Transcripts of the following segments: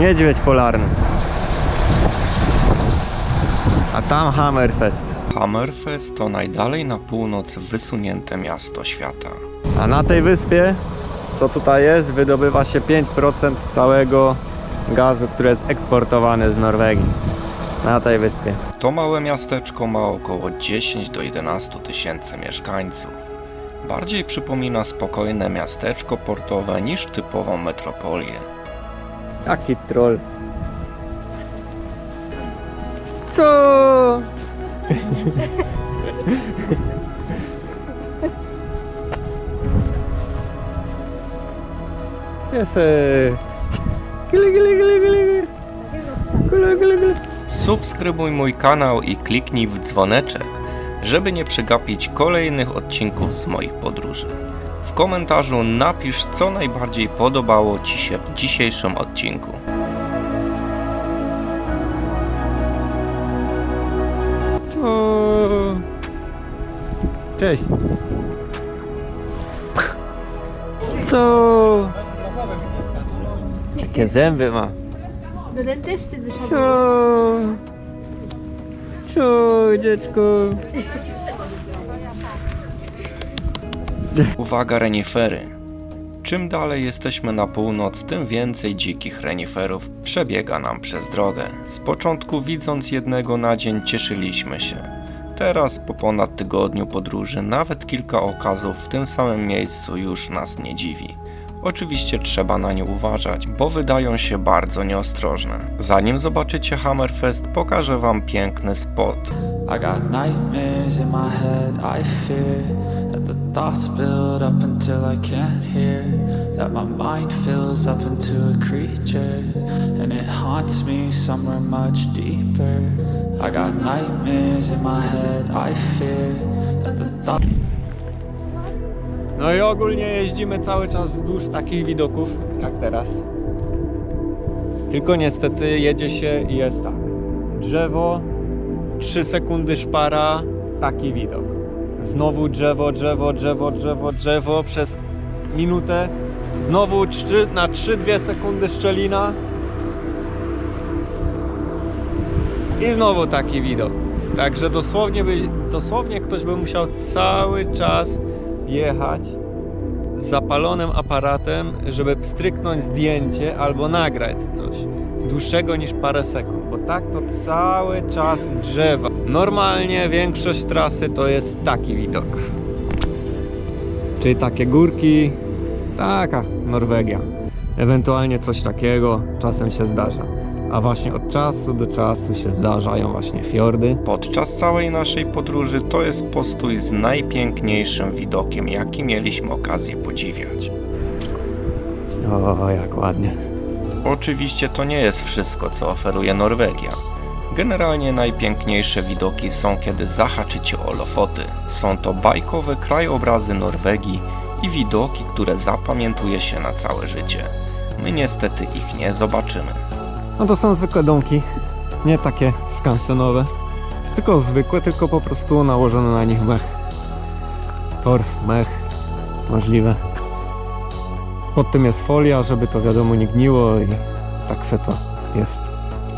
Niedźwiedź polarny. A tam Hammerfest. Hammerfest to najdalej na północ wysunięte miasto świata. A na tej wyspie, co tutaj jest, wydobywa się 5% całego gazu, który jest eksportowany z Norwegii. Na tej wyspie. To małe miasteczko ma około 10 do 11 tysięcy mieszkańców. Bardziej przypomina spokojne miasteczko portowe niż typową metropolię. Jaki troll. Co? Piesek. Gili, gili, gili, gili. Gili, gili, gili. Subskrybuj mój kanał i kliknij w dzwoneczek, żeby nie przegapić kolejnych odcinków z moich podróży. W komentarzu napisz, co najbardziej podobało Ci się w dzisiejszym odcinku. O. Cześć. Co? Jakie zęby ma? Do dentysty wyszedł. Co? Co, dziecko? Uwaga, renifery! Czym dalej jesteśmy na północ, tym więcej dzikich reniferów przebiega nam przez drogę. Z początku, widząc jednego na dzień, cieszyliśmy się. Teraz, po ponad tygodniu podróży, nawet kilka okazów w tym samym miejscu już nas nie dziwi. Oczywiście trzeba na nie uważać, bo wydają się bardzo nieostrożne. Zanim zobaczycie Hammerfest, pokażę Wam piękny spot. I got nightmares in my head, I fear that the thoughts build up until I can't hear, that my mind fills up into a creature, and it haunts me somewhere much deeper. I got nightmares in my head, I fear that the thoughts. No i ogólnie jeździmy cały czas wzdłuż takich widoków jak teraz. Tylko niestety jedzie się i jest tak. Drzewo, 3 sekundy szpara, taki widok. Znowu drzewo, drzewo, drzewo, drzewo, drzewo przez minutę. Znowu na 3-2 sekundy szczelina. I znowu taki widok. Także dosłownie ktoś by musiał cały czas jechać z zapalonym aparatem, żeby pstryknąć zdjęcie albo nagrać coś dłuższego niż parę sekund, bo tak to cały czas drzewa. Normalnie większość trasy to jest taki widok, czyli takie górki, taka Norwegia, ewentualnie coś takiego czasem się zdarza. A właśnie od czasu do czasu się zdarzają właśnie fiordy. Podczas całej naszej podróży to jest postój z najpiękniejszym widokiem, jaki mieliśmy okazję podziwiać. O, jak ładnie. Oczywiście to nie jest wszystko, co oferuje Norwegia. Generalnie najpiękniejsze widoki są, kiedy zahaczycie o Lofoty. Są to bajkowe krajobrazy Norwegii i widoki, które zapamiętuje się na całe życie. My niestety ich nie zobaczymy. No to są zwykłe domki, nie takie skansenowe, tylko zwykłe, tylko po prostu nałożone na nich mech. Torf, mech, możliwe. Pod tym jest folia, żeby to wiadomo nie gniło i tak se to jest.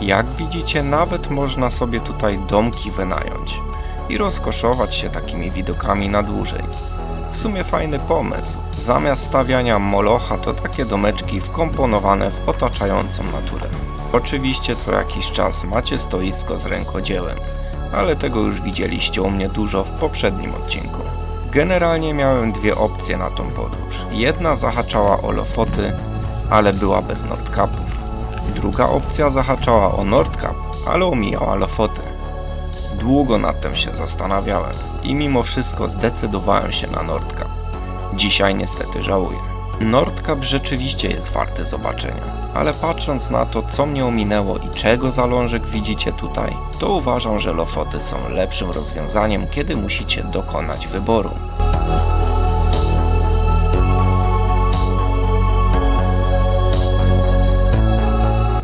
Jak widzicie, nawet można sobie tutaj domki wynająć i rozkoszować się takimi widokami na dłużej. W sumie fajny pomysł. Zamiast stawiania molocha to takie domeczki wkomponowane w otaczającą naturę. Oczywiście co jakiś czas macie stoisko z rękodziełem, ale tego już widzieliście u mnie dużo w poprzednim odcinku. Generalnie miałem dwie opcje na tą podróż. Jedna zahaczała o Lofoty, ale była bez Nordkapu. Druga opcja zahaczała o Nordkap, ale omijała Lofoty. Długo nad tym się zastanawiałem i mimo wszystko zdecydowałem się na Nordkap. Dzisiaj niestety żałuję. Nordkap rzeczywiście jest warty zobaczenia, ale patrząc na to, co mnie ominęło i czego zalążek widzicie tutaj, to uważam, że Lofoty są lepszym rozwiązaniem, kiedy musicie dokonać wyboru.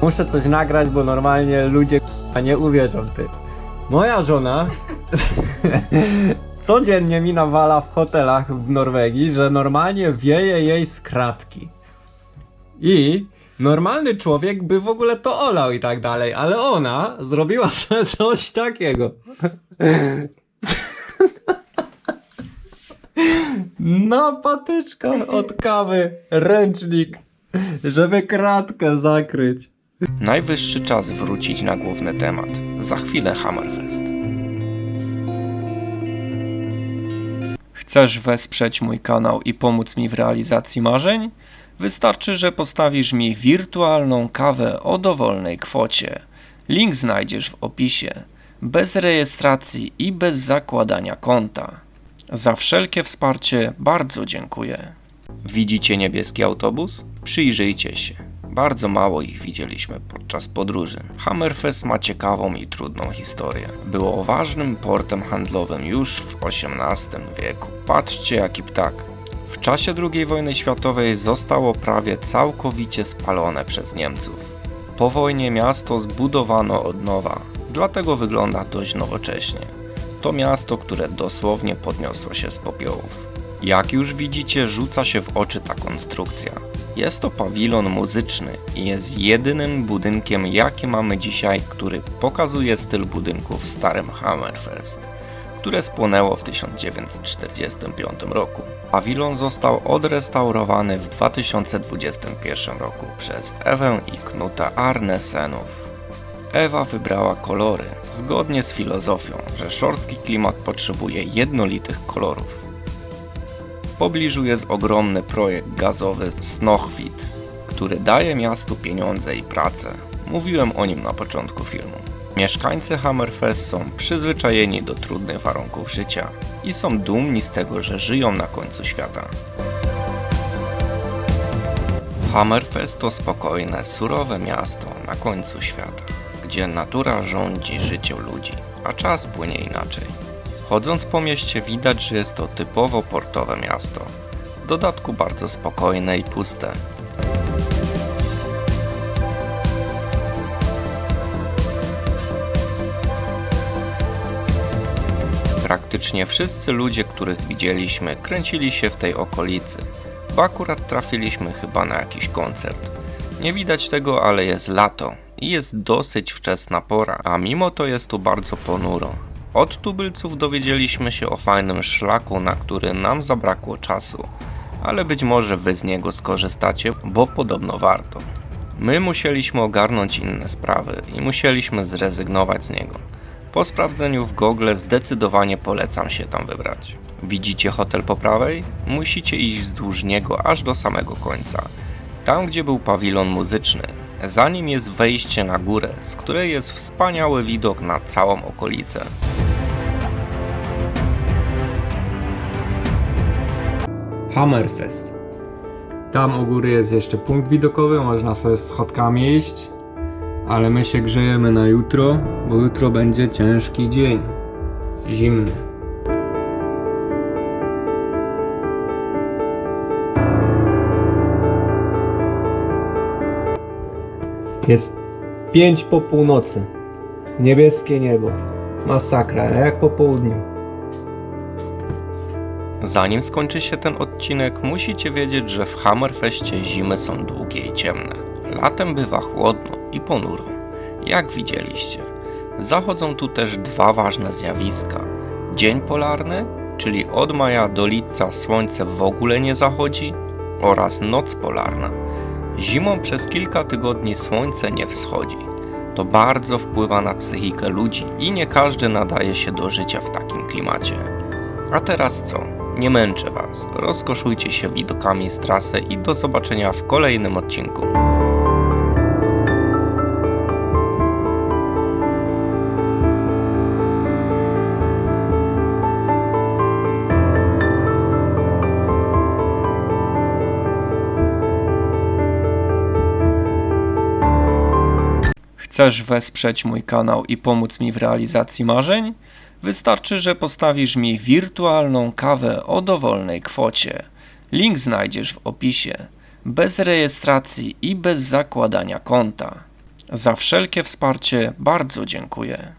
Muszę coś nagrać, bo normalnie ludzie nie uwierzą ty. Moja żona codziennie mi nawala w hotelach w Norwegii, że normalnie wieje jej z kratki. I Normalny człowiek by w ogóle to olał i tak dalej, ale ona zrobiła sobie coś takiego. No, patyczka od kawy, ręcznik, żeby kratkę zakryć. Najwyższy czas wrócić na główny temat. Za chwilę Hammerfest. Chcesz wesprzeć mój kanał i pomóc mi w realizacji marzeń? Wystarczy, że postawisz mi wirtualną kawę o dowolnej kwocie. Link znajdziesz w opisie. Bez rejestracji i bez zakładania konta. Za wszelkie wsparcie bardzo dziękuję. Widzicie niebieski autobus? Przyjrzyjcie się. Bardzo mało ich widzieliśmy podczas podróży. Hammerfest ma ciekawą i trudną historię. Było ważnym portem handlowym już w XVIII wieku. Patrzcie jaki ptak. W czasie II wojny światowej zostało prawie całkowicie spalone przez Niemców. Po wojnie miasto zbudowano od nowa, dlatego wygląda dość nowocześnie. To miasto, które dosłownie podniosło się z popiołów. Jak już widzicie, rzuca się w oczy ta konstrukcja. Jest to pawilon muzyczny i jest jedynym budynkiem, jaki mamy dzisiaj, który pokazuje styl budynku w starym Hammerfest, które spłonęło w 1945 roku. Pawilon został odrestaurowany w 2021 roku przez Ewę i Knuta Arnesenów. Ewa wybrała kolory, zgodnie z filozofią, że szorstki klimat potrzebuje jednolitych kolorów. W pobliżu jest ogromny projekt gazowy Snochwit, który daje miastu pieniądze i pracę. Mówiłem o nim na początku filmu. Mieszkańcy Hammerfest są przyzwyczajeni do trudnych warunków życia i są dumni z tego, że żyją na końcu świata. Hammerfest to spokojne, surowe miasto na końcu świata, gdzie natura rządzi życiem ludzi, a czas płynie inaczej. Chodząc po mieście widać, że jest to typowo portowe miasto, w dodatku bardzo spokojne i puste. Praktycznie wszyscy ludzie, których widzieliśmy, kręcili się w tej okolicy, bo akurat trafiliśmy chyba na jakiś koncert. Nie widać tego, ale jest lato i jest dosyć wczesna pora, a mimo to jest tu bardzo ponuro. Od tubylców dowiedzieliśmy się o fajnym szlaku, na który nam zabrakło czasu, ale być może wy z niego skorzystacie, bo podobno warto. My musieliśmy ogarnąć inne sprawy i musieliśmy zrezygnować z niego. Po sprawdzeniu w Google zdecydowanie polecam się tam wybrać. Widzicie hotel po prawej? Musicie iść wzdłuż niego aż do samego końca. Tam, gdzie był pawilon muzyczny. Za nim jest wejście na górę, z której jest wspaniały widok na całą okolicę. Hammerfest. Tam u góry jest jeszcze punkt widokowy, można sobie schodkami iść. Ale my się grzejemy na jutro, bo jutro będzie ciężki dzień. Zimny. Jest 5 po północy. Niebieskie niebo. Masakra, jak po południu. Zanim skończy się ten odcinek, musicie wiedzieć, że w Hammerfestie zimy są długie i ciemne. Latem bywa chłodno i ponuro, jak widzieliście. Zachodzą tu też dwa ważne zjawiska. Dzień polarny, czyli od maja do lipca słońce w ogóle nie zachodzi, oraz noc polarna. Zimą przez kilka tygodni słońce nie wschodzi. To bardzo wpływa na psychikę ludzi i nie każdy nadaje się do życia w takim klimacie. A teraz co? Nie męczę was. Rozkoszujcie się widokami z trasy i do zobaczenia w kolejnym odcinku. Chcesz wesprzeć mój kanał i pomóc mi w realizacji marzeń? Wystarczy, że postawisz mi wirtualną kawę o dowolnej kwocie. Link znajdziesz w opisie. Bez rejestracji i bez zakładania konta. Za wszelkie wsparcie bardzo dziękuję.